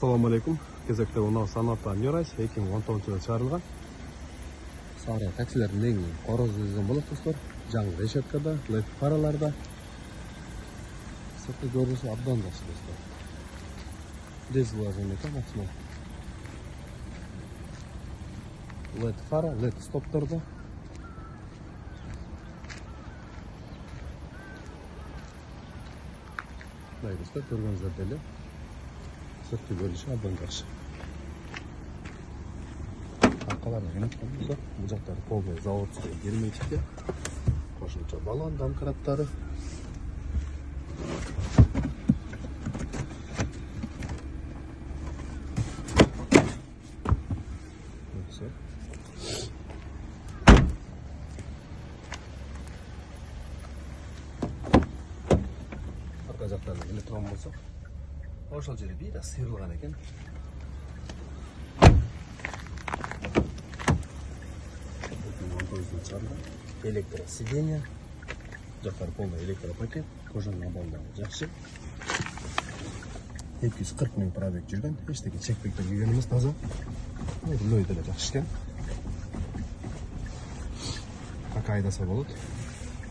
Assalamu alaikum. Кезекте унау Sonata Mirage 2019 жылы шығарылған. Сары таксилердің ең қорыз өзген болады достар. Жаңы решеткада, LED фараларда. Сырты көрінісі абдан жақсы достар. Дизель жанында максимал. LED фара, LED стоптарда. Мындай достар, көргеніңіздер деле. Сырты görünüşü abdan karşı. Arkalarına yönetmenimizde bu jақтары полный заводская герметика. Qo'shimcha balon domkratlari. Arka jақтарына elektron bo'lsa, ошол жери biraz сыйрылган экен. Электросиденье. Жактары полный электропакет. Кожаның абалдары жакшы. 240 миң пробег жүргөн. Эчтеке чекпектер кийгенибиз таза. Лой деле жакшы экен. Как айдаса болот.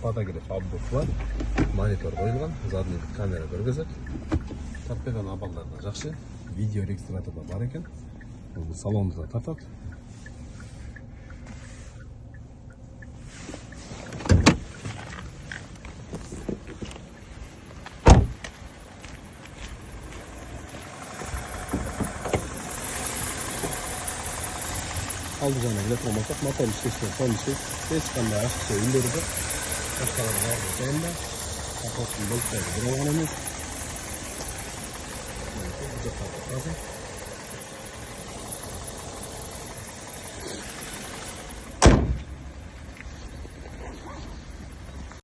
Подогрев обдув бар. Монитор коюлган. Задний камера көргөзөт. Торпедан абалдарда жақсы, видео регистраторда бар екен. Салонда тартат. Алды жаңа электron болсақ, мотор иштешкен сон иштейт. Эч кандай ашыкча үйлөрү жок. Башкалар бар жайында. Капоттун болуптары бир болгон эмес.